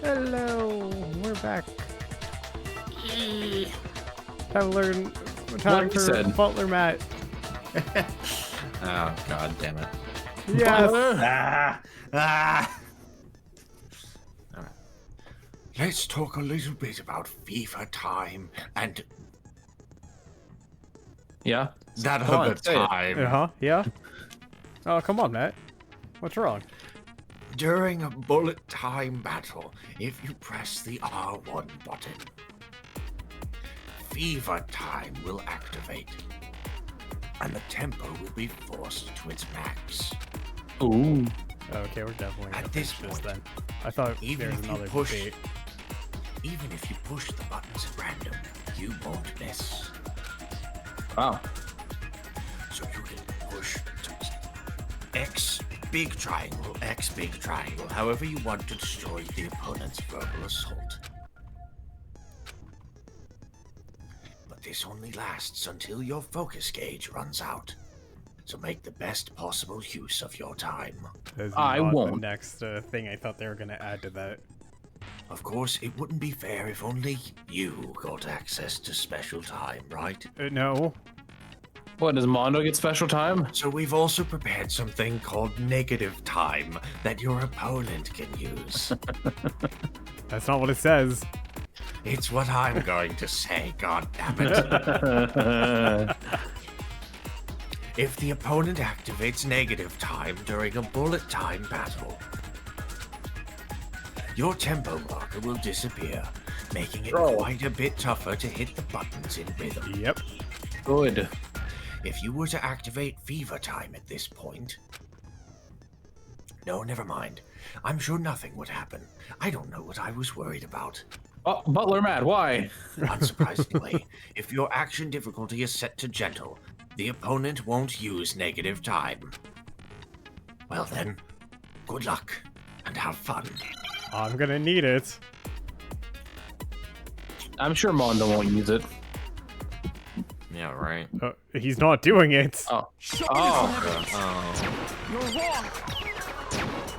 Hello, we're back. Time for Butler Matt. Oh, god damn it. Yes. Alright. Let's talk a little bit about FIFA time and Yeah? that Come on, other say it. time. Yeah. Oh, come on, Matt. What's wrong? During a bullet time battle, if you press the R1 button, FIFA time will activate, and the tempo will be forced to its max. Ooh. Okay, we're definitely gonna At this finish this point, then. I thought even there was if you another push, debate. even if you push the buttons at random, you won't miss. Wow. So you can push to X big triangle, X big triangle, however you want to destroy the opponent's verbal assault. But this only lasts until your focus gauge runs out. So make the best possible use of your time. That's I not won't. the next thing I thought they were gonna add to that. Of course, it wouldn't be fair if only you got access to special time, right? No. What, does Mondo get special time? So we've also prepared something called negative time that your opponent can use. That's not what it says. It's what I'm going to say, god damn it. If the opponent activates negative time during a bullet time battle, your tempo marker will disappear, making it quite a bit tougher to hit the buttons in rhythm. Yep. Good. If you were to activate fever time at this point... No, never mind. I'm sure nothing would happen. I don't know what I was worried about. Oh, Butler Matt, why? Unsurprisingly, if your action difficulty is set to gentle, the opponent won't use negative time. Well then, good luck, and have fun. I'm gonna need it. I'm sure Mondo won't use it. Yeah, right. He's not doing it. Oh. You're wrong.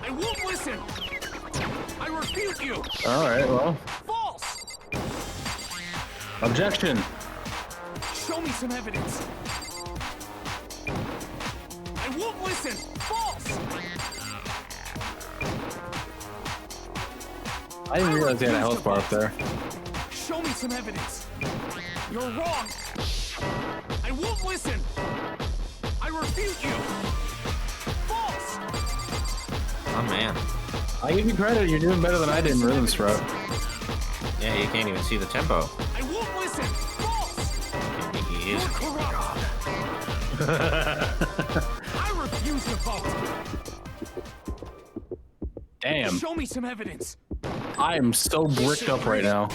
I won't listen. I refute you. Alright, well. False. Objection. Show me some evidence. I won't listen. False. I didn't realize they had a health bar up there. Show me some evidence. You're wrong. I won't listen. I refute you. False. Oh man. I give you credit, you're doing better than I did in Rhythm Sprout. Yeah, you can't even see the tempo. I won't listen. False. He is. You're corrupt. I refuse to vote. Damn. Show me some evidence. I am so bricked up right now.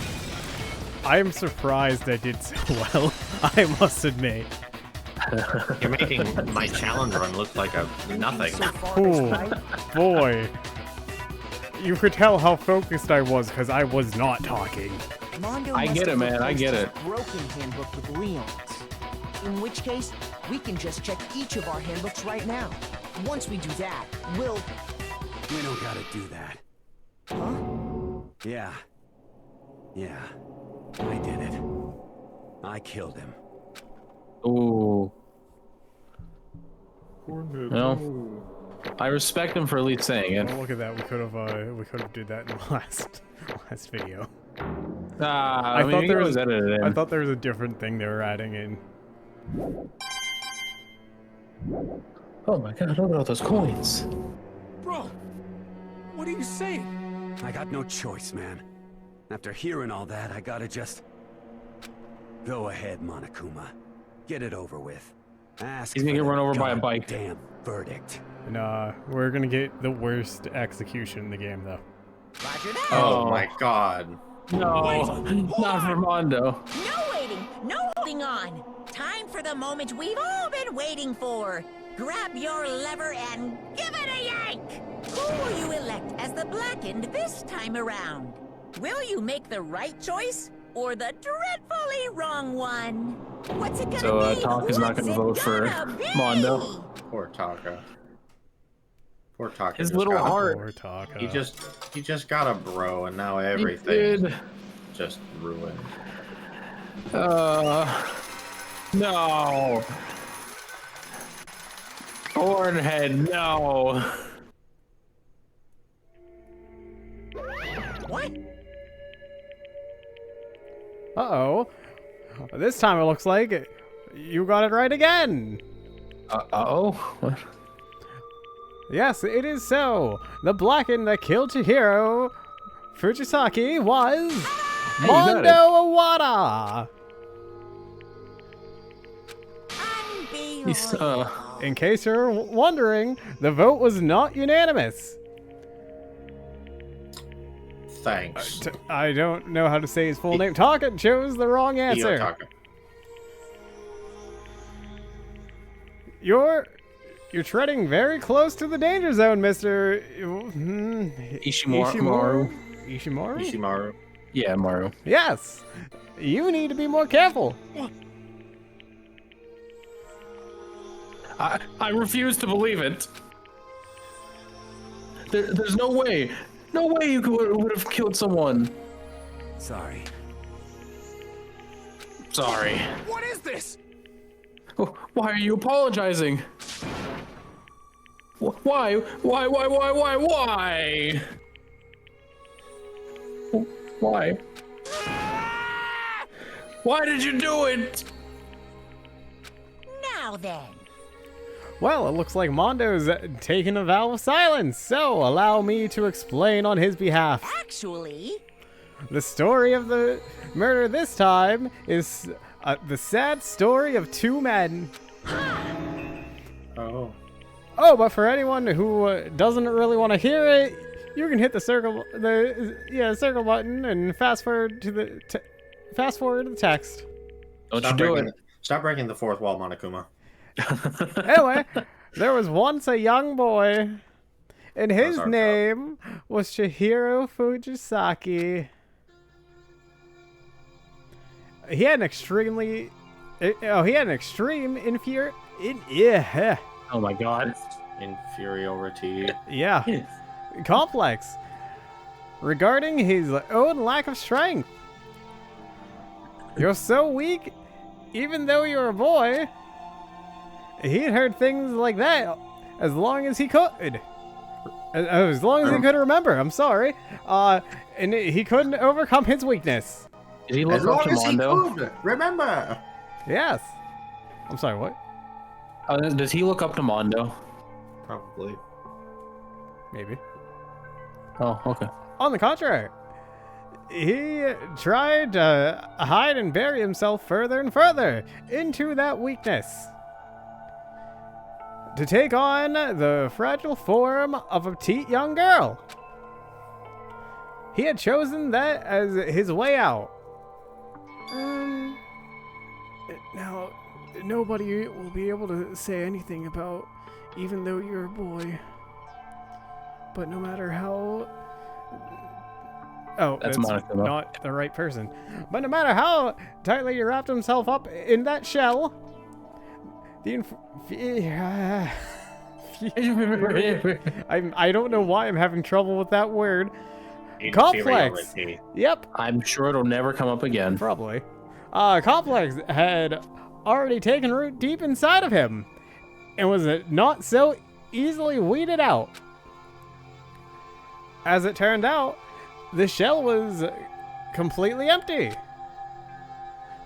I am surprised I did so well, I must admit. You're making my challenge run look like a nothing. Oh, boy. You could tell how focused I was because I was not talking. Mondo I must get it, have man, I replaced get his it. broken handbook with Leon's. In which case, we can just check each of our handbooks right now. Once we do that, we'll... We don't gotta do that. Huh? Yeah. I did it. I killed him. Ooh. Well, I respect him for at least saying it. Oh, look at that. We could have did that in the last video. I mean, thought there was edited in. I thought there was a different thing they were adding in. Oh my god, look at all those coins. Bro, what are you saying? I got no choice, man. After hearing all that, I gotta just... Go ahead, Monokuma. Get it over with. Ask He's gonna for get the run over by a bike. Damn verdict. Nah, we're gonna get the worst execution in the game, though. Roger that. Oh my god. No, not for Mondo. No waiting, no holding on. Time for the moment we've all been waiting for. Grab your lever and give it a yank! Who will you elect as the Blackened this time around? Will you make the right choice or the dreadfully wrong one? What's it gonna So, be? Talk is not What's gonna it vote for gonna be? Mondo. Poor Taka. Poor Taka. His just little got a- heart. Poor Taka. He just got a bro, and now He everything did. just ruined. No. Hornhead, no. What? Uh-oh. This time it looks like you got it right again. Uh-oh? What? Yes, it is so. The blackened that killed Chihiro Fujisaki was you got Mondo Awada. He's, In case you're wondering, the vote was not unanimous. Thanks. I don't know how to say his full name. Taka chose the wrong answer. Taka. You're treading very close to the danger zone, Mr. Ishimaru. Ishimaru? Ishimaru. Yeah, Maru. Yes. You need to be more careful. I refuse to believe it. There's no way. No way you would have killed someone. Sorry. Sorry. What is this? Why are you apologizing? Why? Why? Why? Why did you do it? Now then. Well, it looks like Mondo's taken a vow of silence, so allow me to explain on his behalf. Actually, The story of the murder this time is the sad story of two men. Oh. Oh, but for anyone who doesn't really want to hear it, you can hit the circle button and fast forward to the text. Don't you do it. Stop breaking the fourth wall, Monokuma. Anyway, there was once a young boy, and his our name was Chihiro Fujisaki. He had an extreme Oh my god. Inferiority. complex regarding his own lack of strength. You're so weak, even though you're a boy. He'd heard things like that as long as he could. As long as he could remember, I'm sorry. And he couldn't overcome his weakness. Did he As look up long to as he Mondo? could, remember. Yes. I'm sorry, what? Does he look up to Mondo? Probably. Maybe. Oh, okay. On the contrary, he tried to hide and bury himself further and further into that weakness, to take on the fragile form of a petite young girl. He had chosen that as his way out. Now, nobody will be able to say anything about, even though you're a boy. But no matter how... Oh, That's that's Monokuma. not the right person. But no matter how tightly he wrapped himself up in that shell, the I don't know why I'm having trouble with that word. Complex. Inferiority. Yep, I'm sure it'll never come up again. probably. Complex had already taken root deep inside of him and was not so easily weeded out. As it turned out, the shell was completely empty.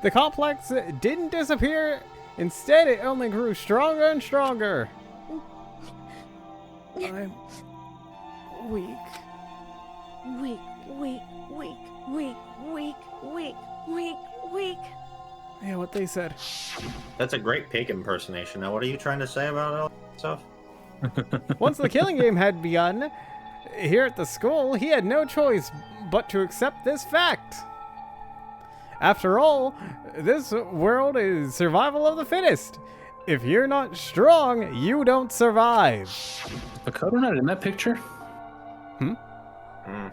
The complex didn't disappear. Instead, it only grew stronger and stronger. I'm weak. Weak, weak, weak, weak, weak, weak, weak, weak. Yeah, what they said. That's a great pig impersonation. Now, what are you trying to say about all that stuff? Once the killing game had begun, here at the school, he had no choice but to accept this fact. After all, this world is survival of the fittest. If you're not strong, you don't survive. Makoto not in that picture?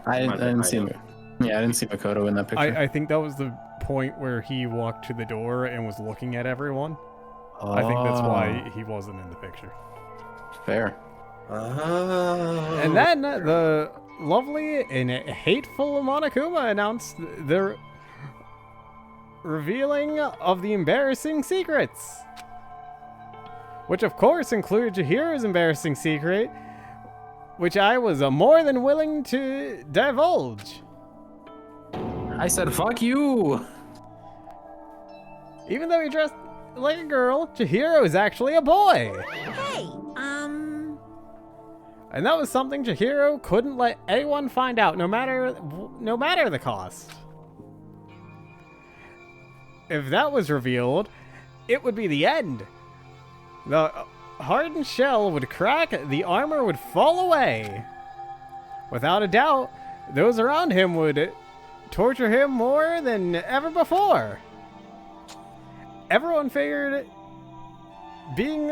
I didn't see him. Yeah, I didn't see Makoto in that picture. I think that was the point where he walked to the door and was looking at everyone. I think that's why he wasn't in the picture. Fair. Oh. And then the lovely and hateful Monokuma announced the revealing of the embarrassing secrets. Which of course included Chihiro's embarrassing secret, which I was more than willing to divulge. I said, fuck you. Even though he dressed like a girl, Chihiro is actually a boy. Hey, And that was something Chihiro couldn't let anyone find out, no matter the cost. If that was revealed, it would be the end. The hardened shell would crack, the armor would fall away. Without a doubt, those around him would torture him more than ever before. Everyone figured being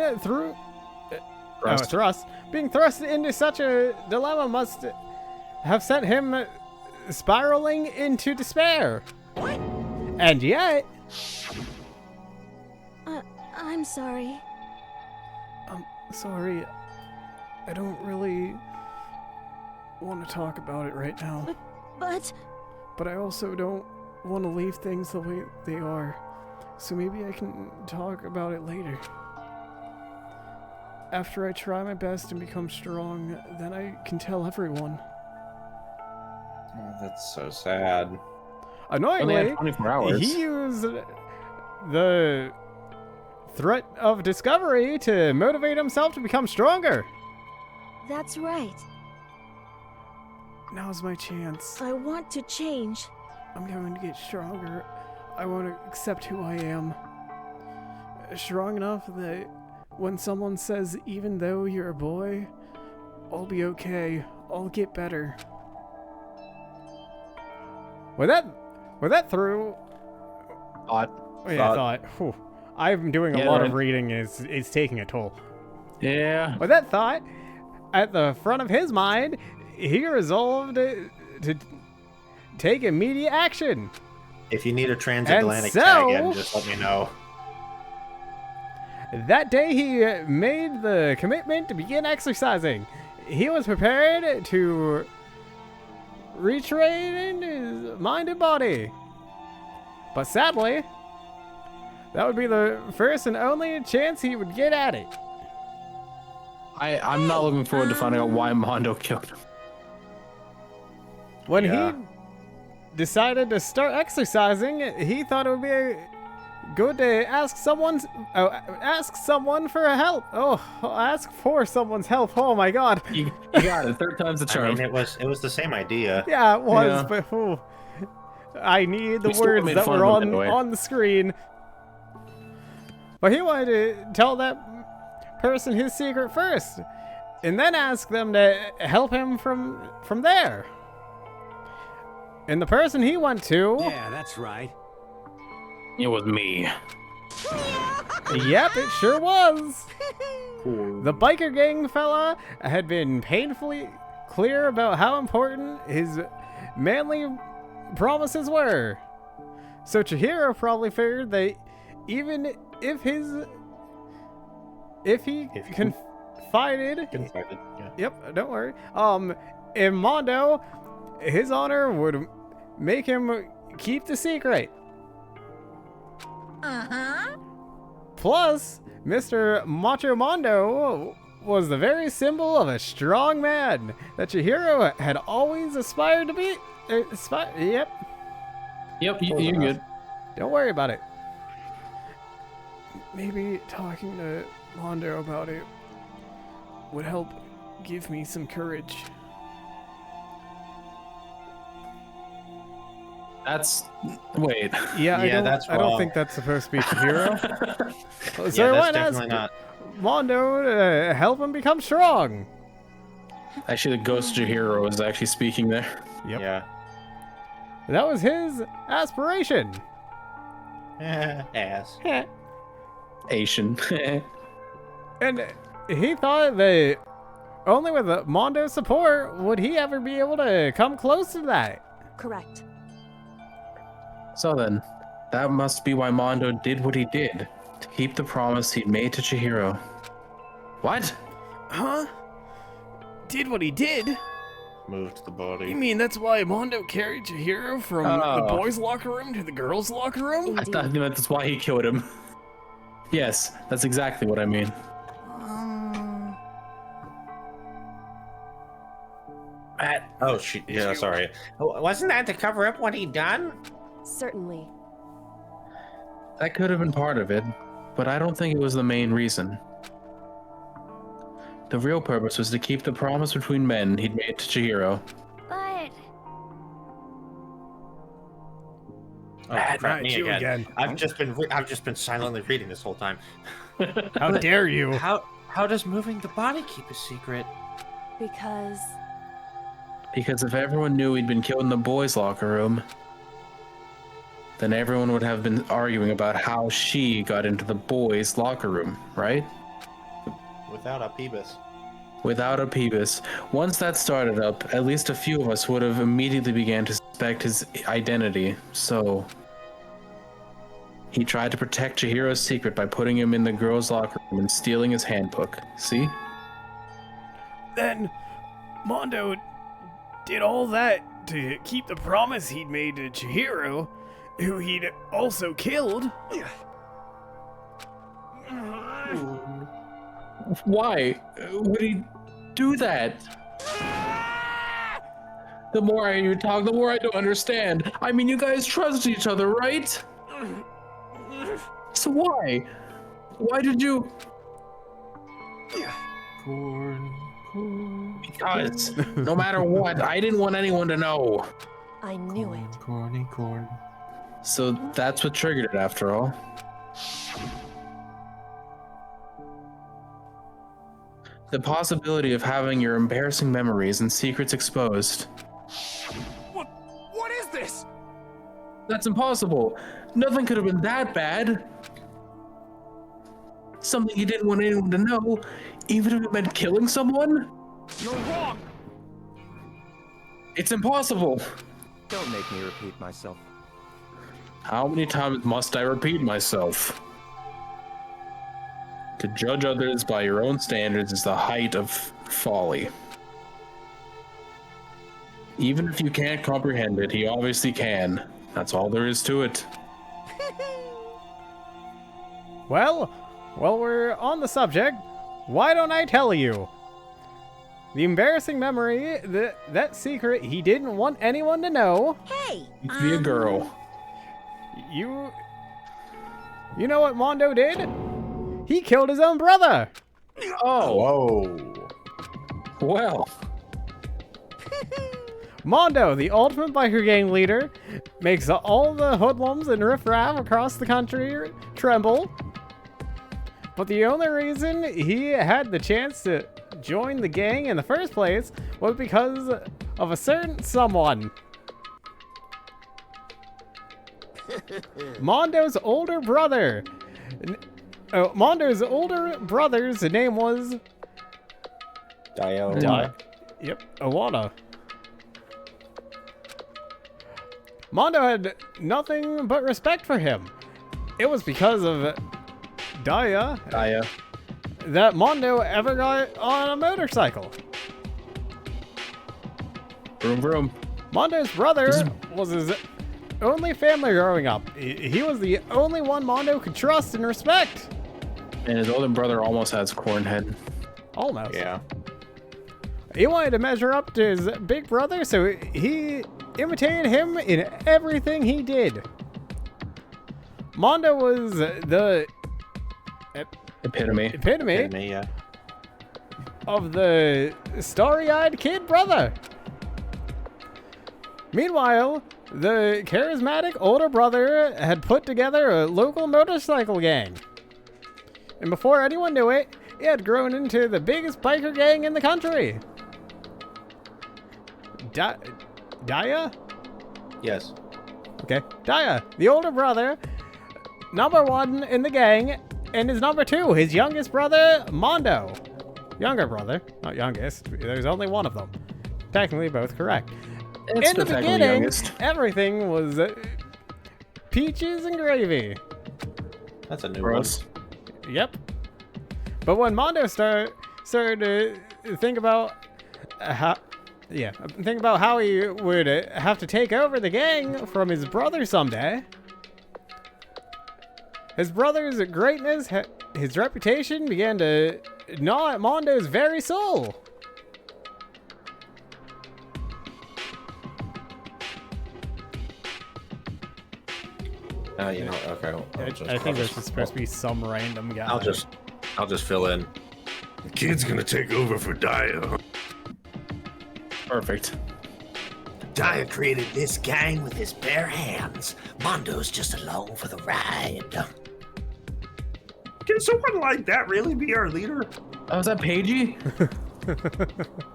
being thrust into such a dilemma must have sent him spiraling into despair. what? And yet, I'm sorry. I'm sorry, I don't really want to talk about it right now. But But I also don't want to leave things the way they are. So maybe I can talk about it later. After I try my best and become strong, then I can tell everyone. Oh, that's so sad. Only Annoyingly, had 24 hours. he used the threat of discovery to motivate himself to become stronger. that's right. Now's my chance. I want to change. I'm going to get stronger. I want to accept who I am. Strong enough that when someone says, even though you're a boy, I'll be okay. I'll get better. Was that through? Thought. Oh, yeah, I thought. Whew. I'm doing a Yeah, lot right. of reading. It's taking a toll. Yeah. With that thought at the front of his mind, he resolved to take immediate action. If you need a transatlantic so- tag in, just let me know. That day, he made the commitment to begin exercising. He was prepared to retrain his mind and body. But sadly, that would be the first and only chance he would get at it. I'm not looking forward to finding out why Mondo killed him. When Yeah. he decided to start exercising, he thought it would be good to ask someone for help. Ask for someone's help. Oh my god. You got it. Third time's the I charm. mean, it was the same idea. Yeah, it was, Yeah. but I need the We still words made that fun were of it, by the way. on the screen. But he wanted to tell that person his secret first, and then ask them to help him from there. And the person he went to, Yeah, that's right. It was me. yep, it sure was. The biker gang fella had been painfully clear about how important his manly promises were. So Chihiro probably figured that even if he confided, Yeah. yep, don't worry, in Mondo, his honor would make him keep the secret. Uh-huh. Plus, Mr. Macho Mondo was the very symbol of a strong man that Chihiro had always aspired to be. Yep, Yep, you're good. don't worry about it. Maybe talking to Mondo about it would help give me some courage. Wait. Yeah, Yeah, that's I don't wrong. think that's supposed to be Chihiro. So Yeah, I that's went definitely ask not. Mondo to help him become strong. Actually, the ghost Chihiro was actually speaking there. Yep. Yeah. That was his aspiration. Ass. Asian. And he thought that only with Mondo's support would he ever be able to come close to that. Correct. So then, that must be why Mondo did what he did, to keep the promise he'd made to Chihiro. What? Huh? did what he did? Moved the body. You mean that's why Mondo carried Chihiro from the boys' locker room to the girls' locker room? I thought that's why he killed him. Yes, that's exactly what I mean. Oh, yeah, sorry. Wasn't that to cover up what he'd done? Certainly. That could have been part of it, but I don't think it was the main reason. The real purpose was to keep the promise between men he'd made to Chihiro. But... Oh, crap, me you again. I've just been silently reading this whole time. How dare you? How does moving the body keep a secret? Because if everyone knew he'd been killed in the boys' locker room, then everyone would have been arguing about how she got into the boys' locker room, right? Without a Peebus. Without a Peebus. Once that started up, at least a few of us would have immediately began to suspect his identity, so... He tried to protect Chihiro's secret by putting him in the girls' locker room and stealing his handbook. See? Then Mondo did all that to keep the promise he'd made to Chihiro, who he'd also killed. Why would he do that? The more I hear you talk, the more I don't understand. I mean, you guys trust each other, right? So why? Why did you... Because no matter what, I didn't want anyone to know. I knew it. Corn. So that's what triggered it after all. The possibility of having your embarrassing memories and secrets exposed. What is this? That's impossible. Nothing could have been that bad. Something you didn't want anyone to know, even if it meant killing someone? You're wrong. It's impossible. Don't make me repeat myself. How many times must I repeat myself? To judge others by your own standards is the height of folly. Even if you can't comprehend it, he obviously can. That's all there is to it. Well, while we're on the subject, why don't I tell you? The embarrassing memory, that secret he didn't want anyone to know. Hey, You could be a girl. You know what Mondo did? He killed his own brother. Oh, Whoa. well. Mondo, the ultimate biker gang leader, makes all the hoodlums and riffraff across the country tremble. But the only reason he had the chance to join the gang in the first place was because of a certain someone. Mondo's older brother. Mondo's older brother's name was... Yep, Awana. Mondo had nothing but respect for him. It was because of Daya that Mondo ever got on a motorcycle. Vroom vroom. Mondo's brother was his only family growing up. He was the only one Mondo could trust and respect. And his older brother almost has corn head. Almost. Yeah. He wanted to measure up to his big brother, so he imitated him in everything he did. Mondo was the Epitome, Yeah. of the starry-eyed kid brother. Meanwhile, the charismatic older brother had put together a local motorcycle gang. And before anyone knew it, it had grown into the biggest biker gang in the country. Daya? Yes. Okay. Daya, the older brother, number one in the gang, and his number two, his youngest brother, Mondo. Younger brother, not youngest. There's only one of them. Technically both correct. It's In the beginning, youngest. everything was peaches and gravy. That's a new Gross. Yep. But when Mondo started to think about think about how he would have to take over the gang from his brother someday. His brother's greatness, his reputation began to gnaw at Mondo's very soul. You know, okay. I think this is supposed to be some random guy. I'll just fill in. The kid's gonna take over for Daya. Perfect. Daya created this gang with his bare hands. Mondo's just along for the ride. Can someone like that really be our leader? Oh, is that Pagey?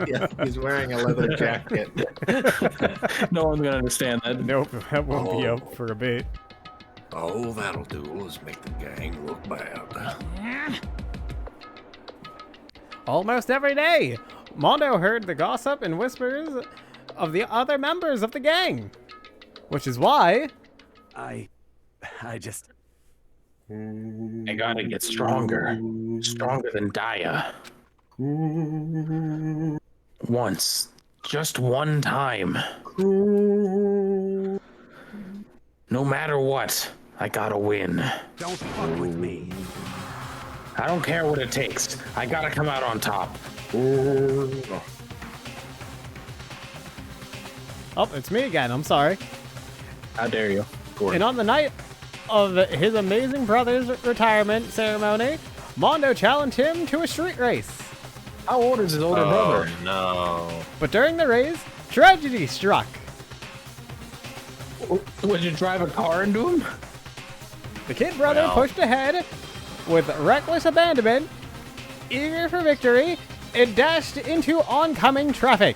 Yeah, he's wearing a leather jacket. No one's gonna understand that. Nope, that won't be up for a bit. All that'll do is make the gang look bad. Almost every day, Mondo heard the gossip and whispers of the other members of the gang. Which is why... I just... I gotta get stronger. Stronger than Daya. Once. Just one time. No matter what, I gotta win. Don't fuck with me. I don't care what it takes. I gotta come out on top. Oh, it's me again. I'm sorry. How dare you, Gordon? And on the night of his amazing brother's retirement ceremony, Mondo challenged him to a street race. How old is his older brother? No. But during the race, tragedy struck. Would you drive a car into him? The kid brother pushed ahead with reckless abandonment, eager for victory, and dashed into oncoming traffic.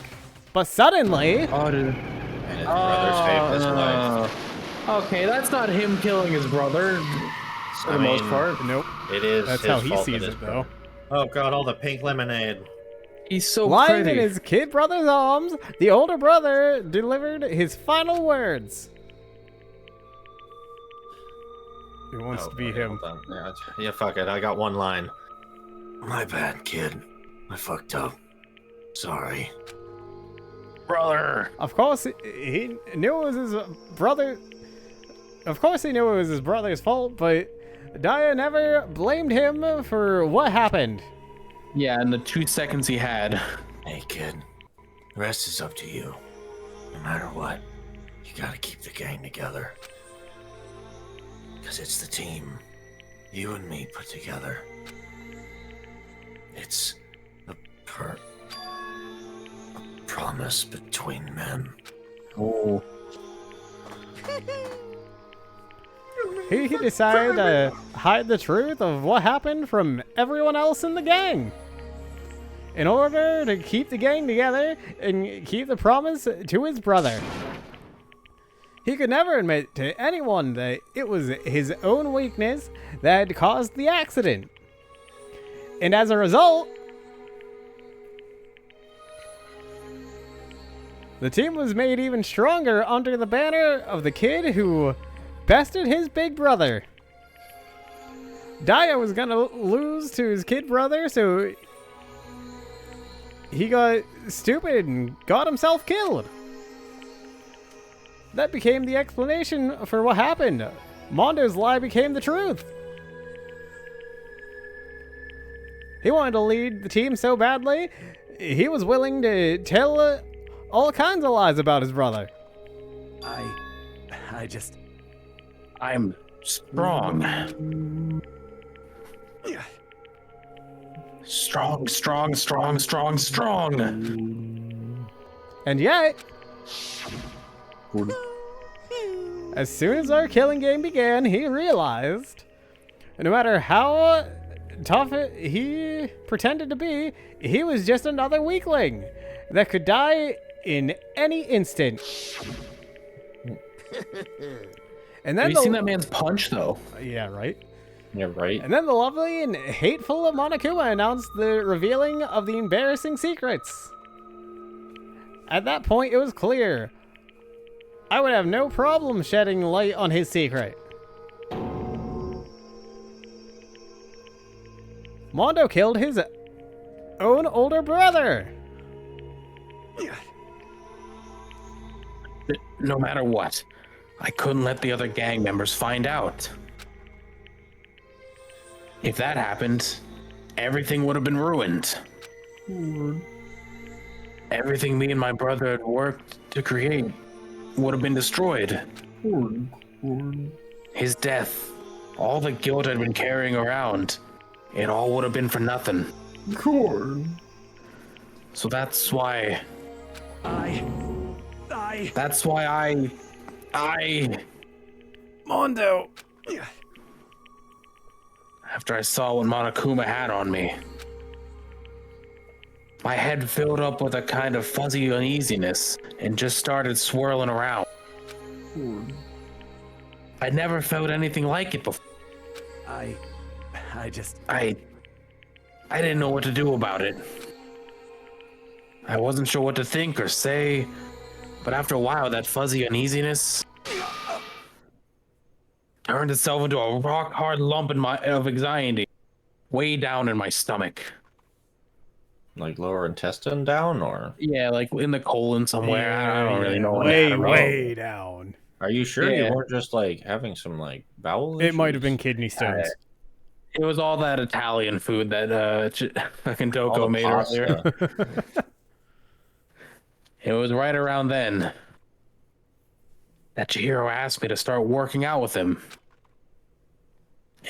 But suddenly... And his brother saved his life. Okay, that's not him killing his brother, for the most part. Nope. It is. That's his how he fault sees that it, his though. Oh god, all the pink lemonade. He's so Lying pretty. in his kid brother's arms, the older brother delivered his final words. He wants to be him. Hold on. Yeah, fuck it. I got one line. My bad, kid. I fucked up. Sorry. Brother. Of course, he knew it was his brother. Of course, he knew it was his brother's fault, but Daya never blamed him for what happened. Yeah, in the 2 seconds he had. Hey, kid. The rest is up to you. No matter what, you gotta keep the gang together. Because it's the team you and me put together. It's a promise between men. Oh. He decided to hide the truth of what happened from everyone else in the gang. In order to keep the gang together and keep the promise to his brother. He could never admit to anyone that it was his own weakness that had caused the accident. And as a result, the team was made even stronger under the banner of the kid who bested his big brother. Daya was gonna lose to his kid brother, so he got stupid and got himself killed. That became the explanation for what happened. Mondo's lie became the truth. He wanted to lead the team so badly, he was willing to tell all kinds of lies about his brother. I'm strong. Strong, strong, strong, strong, strong. And yet, as soon as our killing game began, he realized no matter how tough he pretended to be, he was just another weakling that could die in any instant. And then Have you seen that man's punch, though? Yeah, right? Yeah, right. And then the lovely and hateful Monokuma announced the revealing of the embarrassing secrets. At that point, it was clear I would have no problem shedding light on his secret. Mondo killed his own older brother. no matter what, I couldn't let the other gang members find out. If that happened, everything would have been ruined. Everything me and my brother had worked to create would have been destroyed. His death, all the guilt I'd been carrying around, it all would have been for nothing. So that's why... That's why I... Mondo! After I saw what Monokuma had on me, my head filled up with a kind of fuzzy uneasiness and just started swirling around. I'd never felt anything like it before. I didn't know what to do about it. I wasn't sure what to think or say, but after a while, that fuzzy uneasiness turned itself into a rock-hard lump of anxiety, way down in my stomach. Like lower intestine down, or? Yeah, like in the colon somewhere. I don't really know. Way down. Are you sure Yeah. you weren't just like having some like bowel issues? It might have been kidney stones. It was all that Italian food that fucking All Doko the made earlier. pasta. It was right around then that Chihiro asked me to start working out with him.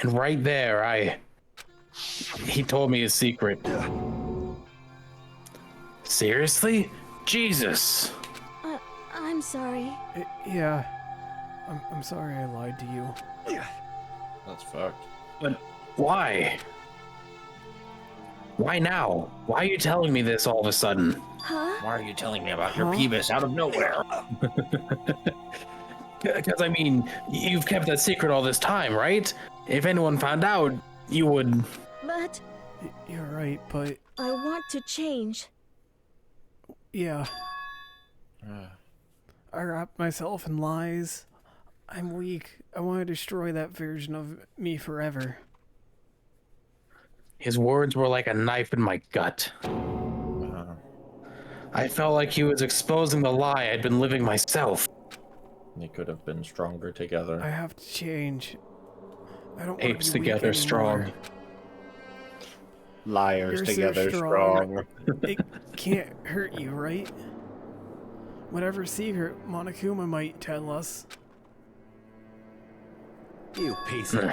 And right there, he told me his secret. Seriously? Jesus. I'm sorry. Yeah. I'm sorry I lied to you. That's fucked. But why? Why now? Why are you telling me this all of a sudden? Huh? Why are you telling me about your penis out of nowhere? Because, I mean, you've kept that secret all this time, right? If anyone found out, you would... But You're right, but I want to change. yeah. I wrap myself in lies. I'm weak. I want to destroy that version of me forever. His words were like a knife in my gut. I felt like he was exposing the lie I'd been living myself. They could have been stronger together. I have to change. I don't want Apes to be together weak strong. anymore. Liars You're so together strong. strong. It can't hurt you, right? Whatever secret Monokuma might tell us. You piece of...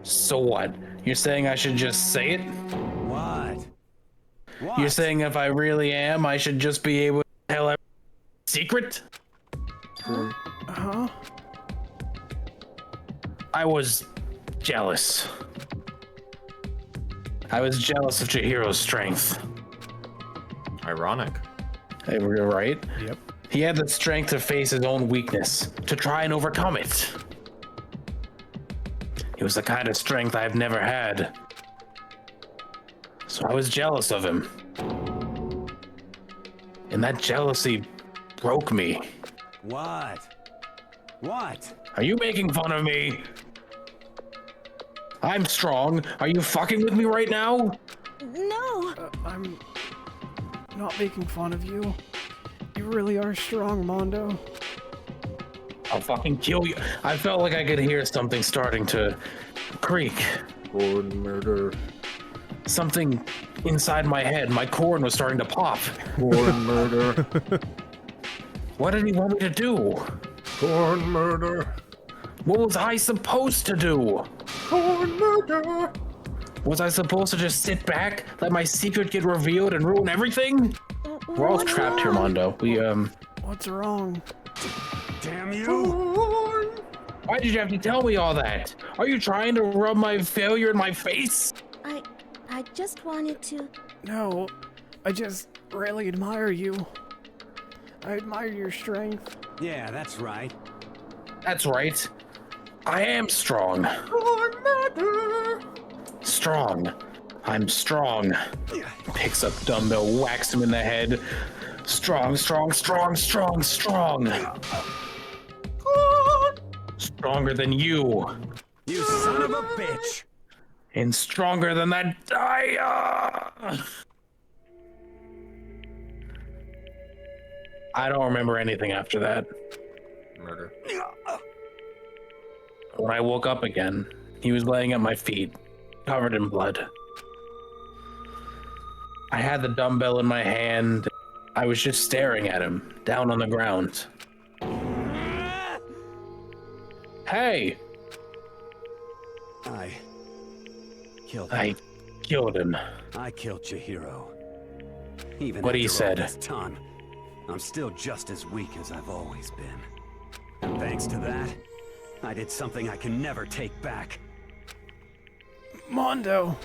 So what? You're saying I should just say it? What? What? You're saying if I really am, I should just be able to tell every secret? Huh? I was jealous. I was jealous of Chihiro's strength. Ironic. Hey, you're right. Yep. He had the strength to face his own weakness, to try and overcome it. It was the kind of strength I've never had. So I was jealous of him. And that jealousy broke me. What? What? Are you making fun of me? I'm strong. Are you fucking with me right now? No! I'm not making fun of you. You really are strong, Mondo. I'll fucking kill you. I felt like I could hear something starting to creak. Corn murder. Something inside my head. My corn was starting to pop. Corn murder. What did he want me to do? Corn murder. What was I supposed to do? Corn murder. Was I supposed to just sit back, let my secret get revealed and ruin everything? We're all trapped here, Mondo. What's wrong? Damn you! Why did you have to tell me all that? Are you trying to rub my failure in my face? I just wanted to... No, I just really admire you. I admire your strength. Yeah, that's right. That's right. I am strong. Strong. I'm strong. Picks up dumbbell, whacks him in the head. Strong, strong, strong, strong, strong. Stronger than you. You son of a bitch! And stronger than that. I don't remember anything after that. Murder. When I woke up again, he was laying at my feet, covered in blood. I had the dumbbell in my hand. I was just staring at him, down on the ground. Hey! I killed him. I killed him. I killed Chihiro. Even What he after all said. this time, I'm still just as weak as I've always been. And thanks to that, I did something I can never take back. Mondo.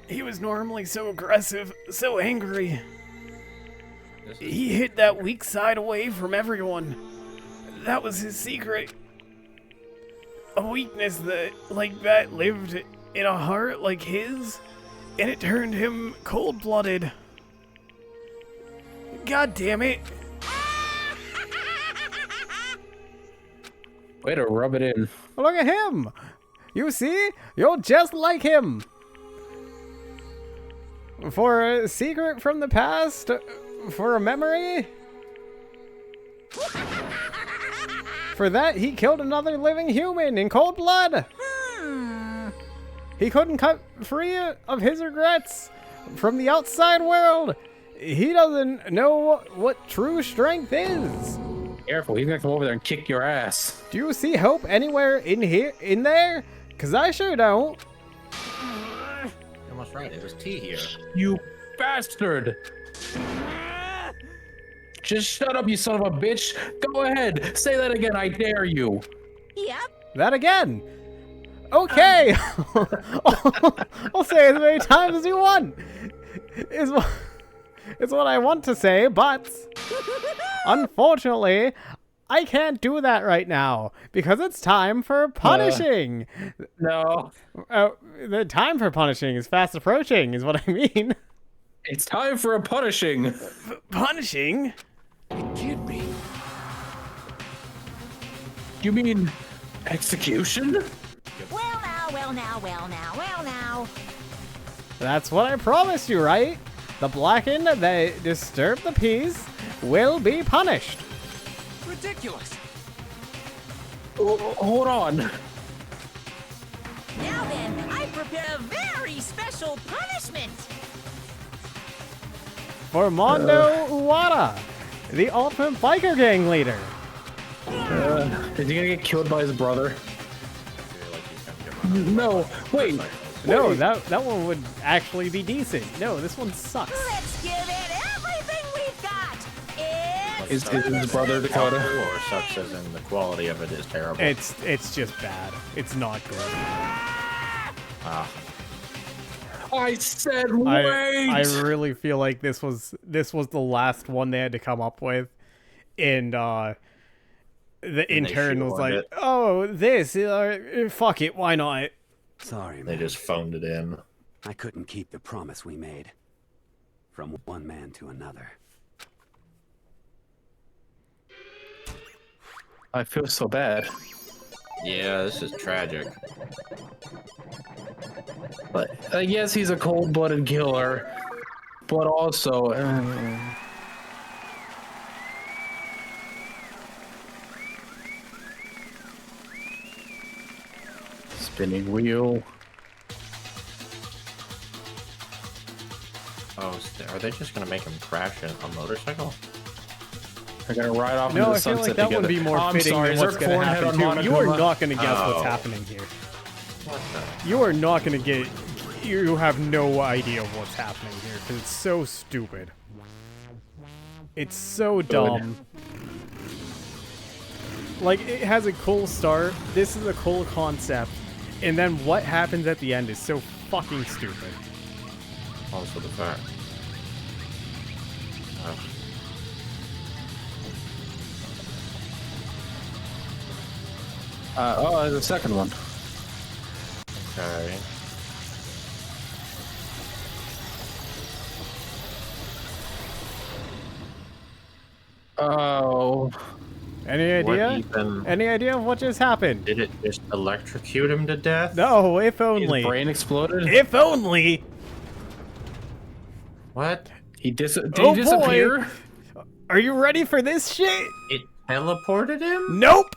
He was normally so aggressive, so angry. He hid that weak side away from everyone. That was his secret. A weakness that, like that, lived in a heart like his, and it turned him cold-blooded. God damn it. Way to rub it in. Look at him. You see? You're just like him. For a secret from the past? For a memory? For that, he killed another living human in cold blood. He couldn't cut free of his regrets from the outside world. He doesn't know what true strength is. Careful, he's gonna come over there and kick your ass. Do you see hope anywhere in there? 'Cause I sure don't. You're almost right. There's tea here. You bastard! Just shut up, you son of a bitch! Go ahead, say that again, I dare you! Yep. That again. Okay. I'll say it as many times as you want. It's what I want to say, but unfortunately, I can't do that right now because it's time for punishing. No. The time for punishing is fast approaching, is what I mean. It's time for a punishing. Punishing? Kid me. You mean execution? Well now, well now, well now, well now. That's what I promised you, right? The blackened that disturb the peace will be punished. Ridiculous. Hold on. Now then, I prepare a very special punishment. For Mondo Uwata, the ultimate biker gang leader. Is he gonna get killed by his brother? No, wait. No, that one would actually be decent. No, this one sucks. Let's give it everything we've got. Is his brother Dakota? Or sucks as in the quality of it is terrible. It's just bad. It's not good. I said wait. I really feel like this was the last one they had to come up with, and the intern was like, "Oh, this, fuck it, why not?" Sorry, man. They just phoned it in. I couldn't keep the promise we made. From one man to another. I feel so bad. Yeah, this is tragic. But yes, he's a cold-blooded killer, but also spinning wheel. Oh, are they just gonna make him crash a motorcycle? They're gonna ride off No, into the I feel sunset like that together. would be more I'm fitting sorry, than is what's there going to cornhead happen on too. You are Monokuma? not going to guess what's Oh. happening here. What the? You are not going to get. You have no idea of what's happening here because it's so stupid. It's so dumb. Like, it has a cool start. This is a cool concept. And then what happens at the end is so fucking stupid. Also the fact. Oh, there's a second one. Okay. Oh. Any idea? What even? Any idea of what just happened? Did it just electrocute him to death? No, if only. His brain exploded? If only. What? Did Oh, he disappear? boy. Are you ready for this shit? It teleported him? Nope.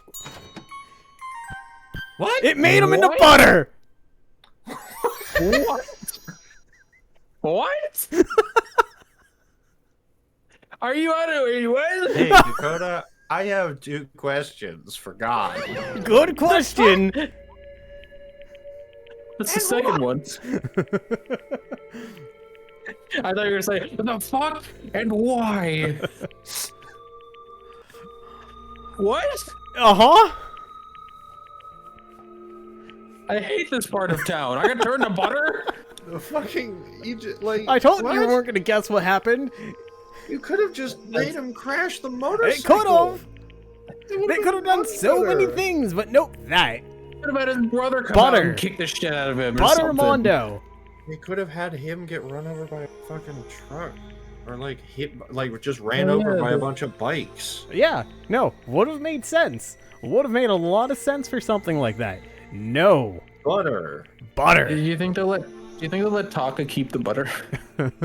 What? It made him into butter. What? What? Are you out of it? Hey, Dakota, I have 2 questions for God. Good question. What's the second one? I thought you were saying, the fuck and why? What? Uh-huh. I hate this part of town. I got turned to butter? The fucking Egypt, like. I told you you what? weren't gonna guess what happened. You could have just made him crash the motorcycle. They could have. They could have done so many things, but nope, that. What about his brother come Butter. out and kick the shit out of him? Or Butter something? Mondo. They could have had him get run over by a fucking truck. Or like just ran over by a bunch of bikes. Yeah, no, would have made sense. Would have made a lot of sense for something like that. No. Butter. Butter. Do you think they'll let Taka keep the butter?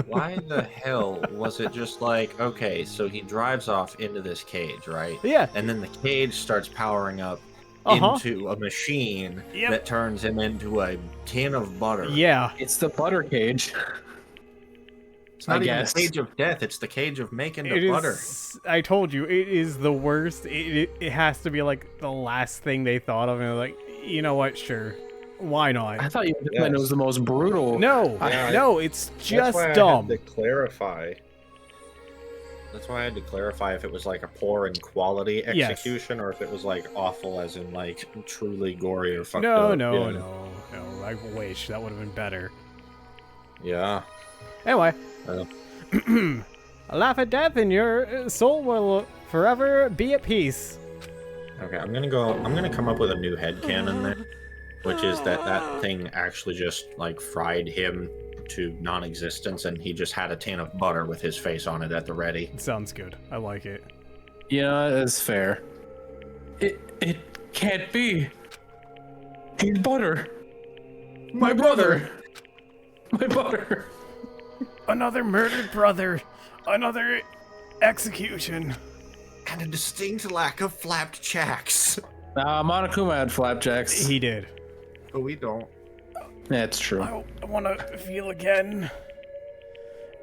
Why the hell was it just like, okay, so he drives off into this cage, right? Yeah. And then the cage starts powering up into a machine that turns him into a tin of butter. Yeah. It's the butter cage. It's not even the cage of death, it's the cage of making the butter. I told you, it is the worst. It has to be like the last thing they thought of, and they're like, you know what, sure. Why not? I thought you meant it was the most brutal. No, no, it's just dumb. I had to clarify. That's why I had to clarify if it was like a poor in quality execution or if it was like awful as in like truly gory or fucked up. No. I wish that would have been better. Yeah. Anyway. Laugh at death and your soul will forever be at peace. Okay, I'm gonna come up with a new headcanon there. Which is that thing actually just like fried him to non-existence and he just had a tin of butter with his face on it at the ready. Sounds good. I like it. Yeah, that's fair. It can't be. He's butter. My brother. My butter. Another murdered brother. Another execution. And a distinct lack of flapped jacks. Monokuma had flapjacks. He did. But we don't. That's true. I want to feel again.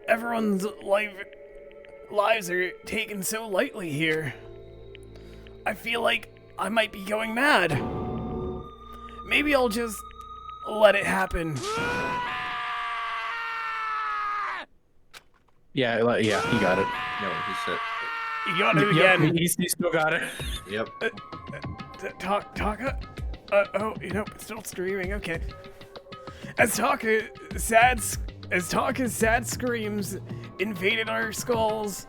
Everyone's lives are taken so lightly here. I feel like I might be going mad. Maybe I'll just let it happen. Yeah, he got it. No, he said. You got it again. He still got it. Yep. Taka? It's still streaming. Okay. As Taka's sad screams invaded our skulls,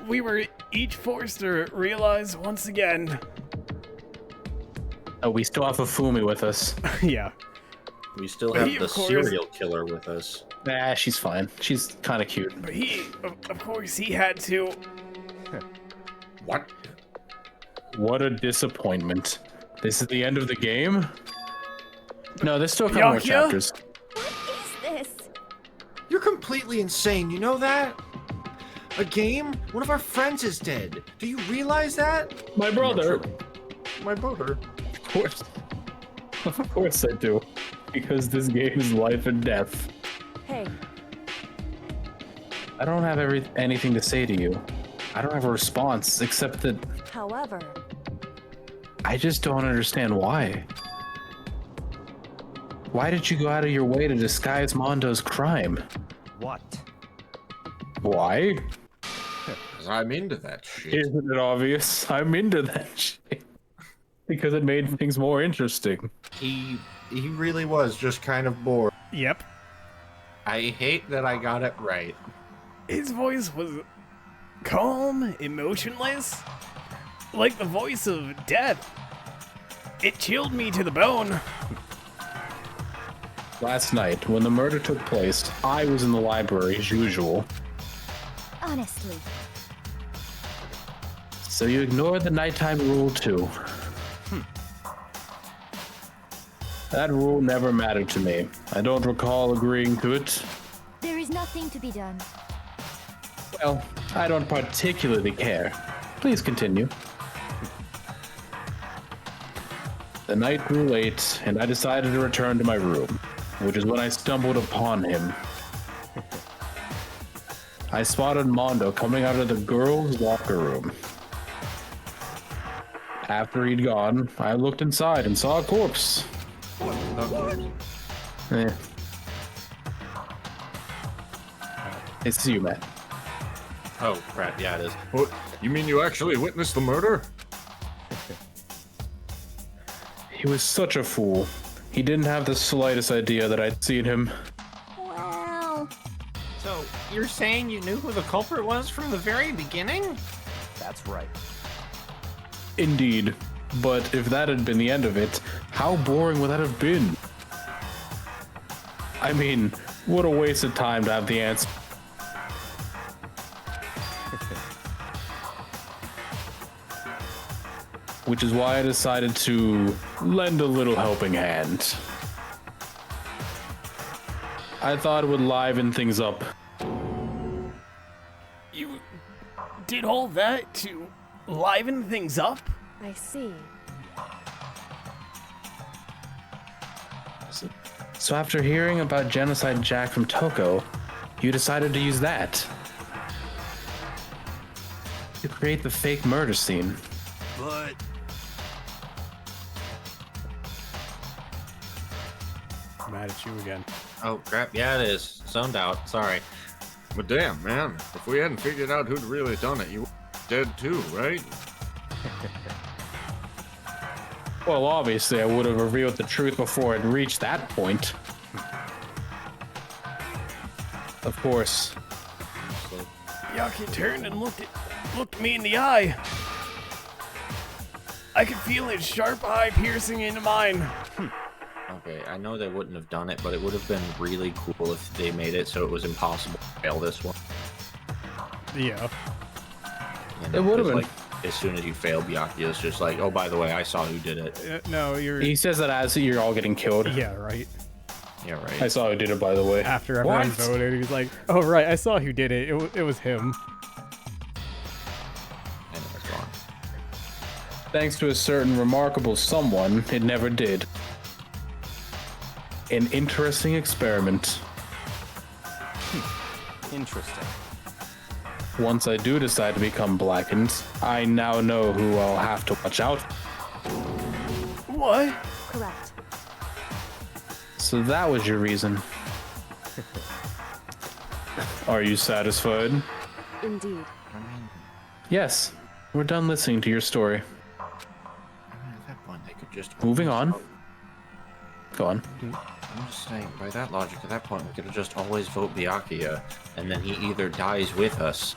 we were each forced to realize once again. Oh, we still have a Fumi with us. Yeah. We still have the serial killer with us. Nah, she's fine. She's kind of cute. But of course, he had to. What? What a disappointment. This is the end of the game? No, there's still a couple more chapters. What is this? You're completely insane, you know that? A game? One of our friends is dead. Do you realize that? My brother. My brother. Of course. Of course I do. Because this game is life and death. Hey. I don't have anything to say to you. I don't have a response, except that... However... I just don't understand why. Why did you go out of your way to disguise Mondo's crime? What? Why? Because I'm into that shit. Isn't it obvious? I'm into that shit. Because it made things more interesting. He really was just kind of bored. Yep. I hate that I got it right. His voice was calm, emotionless, like the voice of death. It chilled me to the bone. Last night, when the murder took place, I was in the library as usual. Honestly. So you ignored the nighttime rule too. That rule never mattered to me. I don't recall agreeing to it. There is nothing to be done. Well, I don't particularly care. Please continue. The night grew late, and I decided to return to my room, which is when I stumbled upon him. I spotted Mondo coming out of the girls' locker room. After he'd gone, I looked inside and saw a corpse. What? Eh. It's you, Matt. Oh, crap. Yeah, it is. What? You mean you actually witnessed the murder? He was such a fool. He didn't have the slightest idea that I'd seen him. Well, So, you're saying you knew who the culprit was from the very beginning? That's right. Indeed. But if that had been the end of it, how boring would that have been? I mean, what a waste of time to have the answer. Which is why I decided to lend a little helping hand. I thought it would liven things up. You did all that to liven things up? I see. So after hearing about Genocide Jack from Toko, you decided to use that to create the fake murder scene. But I'm mad at you again. Oh, crap. Yeah, it is. Zoned out. Sorry. But damn, man. If we hadn't figured out who'd really done it, you were dead too, right? Well, obviously, I would have revealed the truth before it reached that point. Of course. Yaki turned and looked me in the eye. I could feel his sharp eye piercing into mine. Okay, I know they wouldn't have done it, but it would have been really cool if they made it so it was impossible to fail this one. Yeah. You know, It would have 'cause, been. like, as soon as you fail, Byakuya is just like, oh, by the way, I saw who did it. No, you're... He says that as you're all getting killed. Yeah, right. Yeah, right. I saw who did it, by the way. After everyone What? voted, he's like, oh, right, I saw who did it. It was him. And it was gone. Thanks to a certain remarkable someone, it never did. An interesting experiment. Interesting. Once I do decide to become blackened, I now know who I'll have to watch out for. What? Correct. So that was your reason. Are you satisfied? Indeed. Yes. We're done listening to your story. At that point, they could just... Moving on. Go on. I'm just saying, by that logic, at that point, we could have just always vote Byakuya, and then he either dies with us,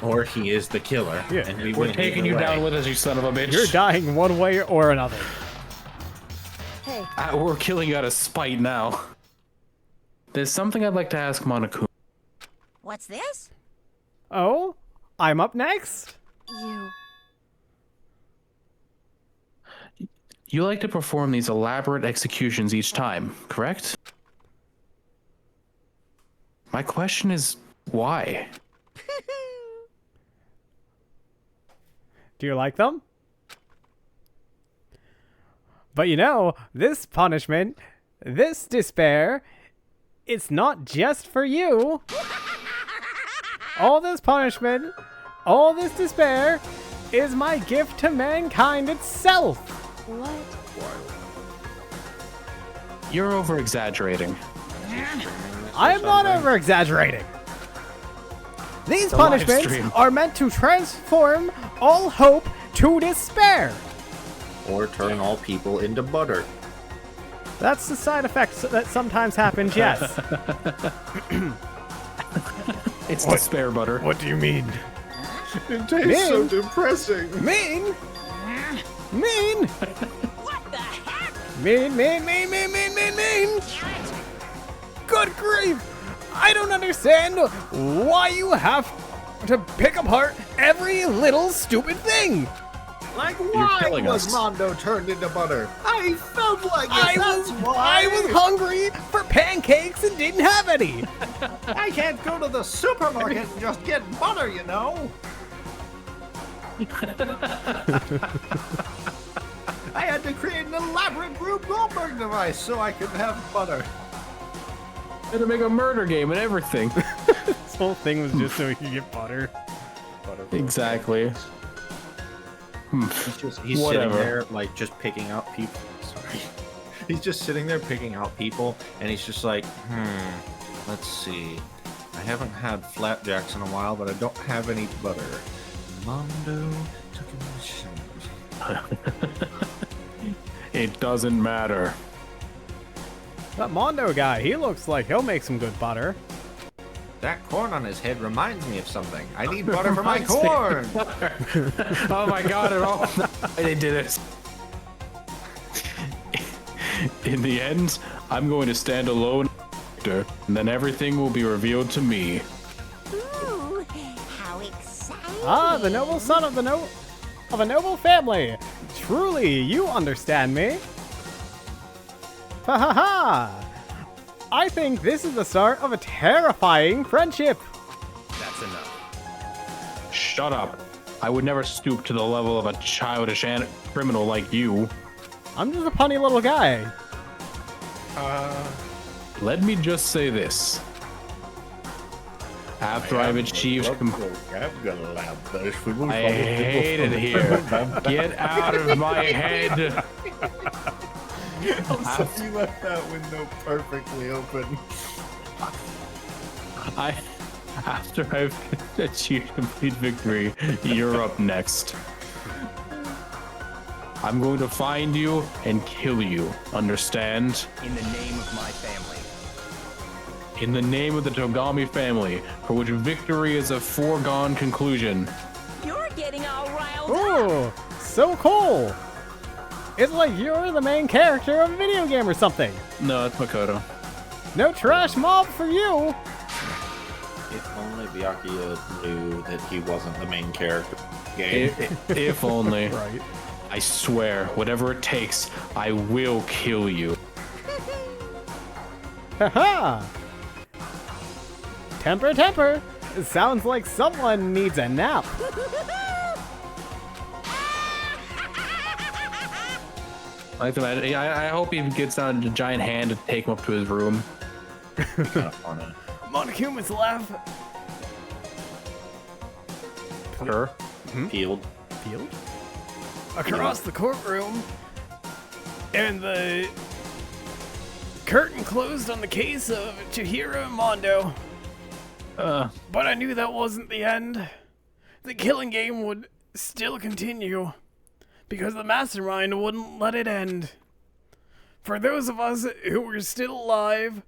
or he is the killer. Yeah. And We're win taking either you way. down with us, you son of a bitch. You're dying one way or another. Hey, We're killing you out of spite now. There's something I'd like to ask Monokuma. what's this? Oh? I'm up next? you. You like to perform these elaborate executions each time, correct? My question is, why? Do you like them? But you know, this punishment, this despair, it's not just for you. All this punishment, all this despair, is my gift to mankind itself. What? You're over-exaggerating. I am not over-exaggerating. These The live punishments stream. are meant to transform all hope to despair. Or turn all people into butter. That's the side effect that sometimes happens, yes. It's despair butter. What do you mean? It tastes so Man. depressing. Mean? Mean? What the heck? Mean. Good grief! I don't understand why you have to pick apart every little stupid thing. Like, You're why killing was us. Mondo turned into butter? I felt like it, that's why! I was hungry for pancakes and didn't have any. I can't go to the supermarket and just get butter, you know? I had to create an elaborate Rube Goldberg device so I could have butter. Had to make a murder game and everything. This whole thing was just so we could get butter. Exactly. He's Whatever. sitting there, like, just picking out people. Sorry. He's just sitting there picking out people, and he's just like, let's see. I haven't had flapjacks in a while, but I don't have any butter. Mondo took a mission. It doesn't matter. That Mondo guy, he looks like he'll make some good butter. That corn on his head reminds me of something. I need butter for my corn! Oh my god, it all they did it. In the end, I'm going to stand alone, and then everything will be revealed to me. Ooh, how exciting. Ah, the noble son of a noble family. Truly, you understand me. Ha ha ha! I think this is the start of a terrifying friendship. That's enough. Shut up. I would never stoop to the level of a childish criminal like you. I'm just a punny little guy. Let me just say this. After I've achieved I hate it here. Get out of my head. You left that window perfectly open. After I've achieved complete victory, you're up next. I'm going to find you and kill you. Understand? In the name of my family. In the name of the Togami family, for which victory is a foregone conclusion. You're getting all riled up. Ooh, so cool. It's like you're the main character of a video game or something. No, it's Makoto. No trash mob for you. If only Byakuya knew that he wasn't the main character of the game. If only. Right. I swear, whatever it takes, I will kill you. Haha. Temper, temper. It sounds like someone needs a nap. I hope he gets down a giant hand to take him up to his room. Kind of funny. Monokuma's laugh. Her? Field. Field? Across the courtroom, and the curtain closed on the case of Chihiro and Mondo. But I knew that wasn't the end. The killing game would still continue, because the mastermind wouldn't let it end. For those of us who were still alive,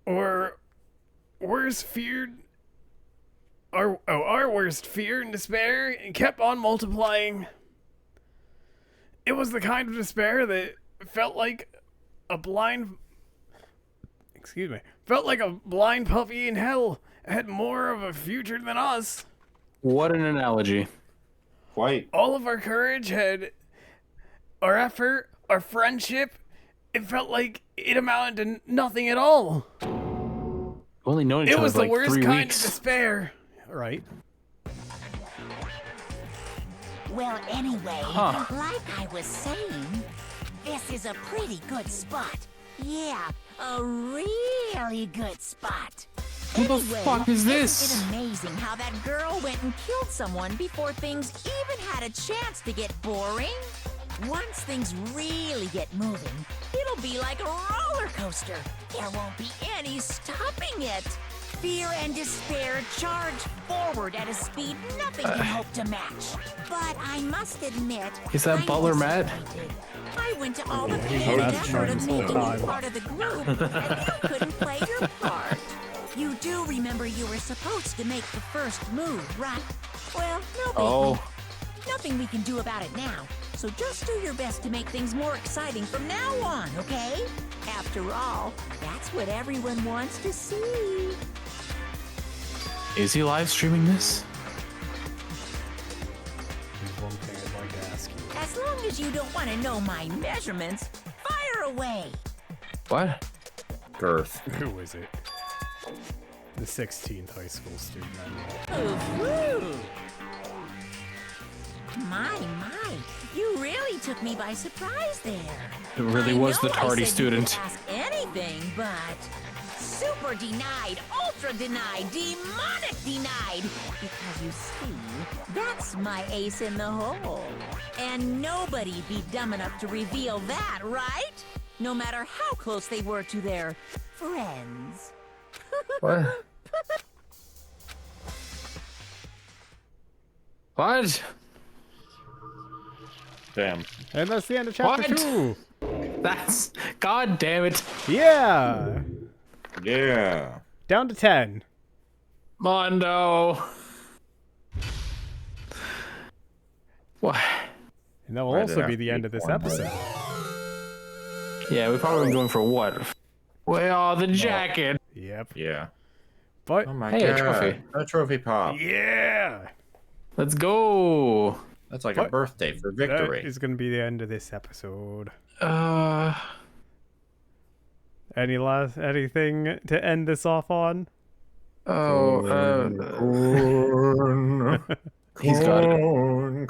or worse feared, our worst fear and despair kept on multiplying. It was the kind of despair that felt like a blind puppy in hell had more of a future than us. What an analogy. Quite. All of our courage had our effort, our friendship, it felt like it amounted to nothing at all. We've only known each It other was for the like worst 3 kind weeks. of despair. Right. Well, anyway, Huh. like I was saying, this is a pretty good spot. Yeah, a really good spot. Who the fuck is Isn't this? it amazing how that girl went and killed someone before things even had a chance to get boring? Once things really get moving, it'll be like a roller coaster. There won't be any stopping it. Fear and despair charge forward at a speed nothing can hope to match. But I must admit, Is that I Butler was Matt? disappointed. I went to all the pain and effort of making you part of the group, and you couldn't play your part. You do remember you were supposed to make the first move, right? Well, no biggie. Oh. Nothing we can do about it now. So just do your best to make things more exciting from now on, okay? After all, that's what everyone wants to see. Is he live streaming this? There's one thing going to ask you. As long as you don't want to know my measurements, fire away. What? Girth. Who is it? The 16th high school student, I know. Ooh. My, you really took me by surprise there. It really I was the know I tardy said you could student. ask anything, but super denied, ultra denied, demonic denied. Because you see, that's my ace in the hole. And nobody'd be dumb enough to reveal that, right? No matter how close they were to their friends. What? What? Damn. And that's the end of chapter What? 2. That's... God damn it. Yeah. Yeah. Down to 10. Mondo. What? And that will Why did also I be the end of this keep one episode. Yeah, we've probably been going for what? Well, the jacket. Yep. Yeah. But, Oh my Hey, god. a trophy. A trophy pop. yeah. Let's go. That's like What? a birthday for That victory. is going to be the end of this episode. Anything to end this off on? Corn. He's got it.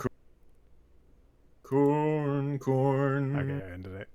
Corn. Okay, I ended it.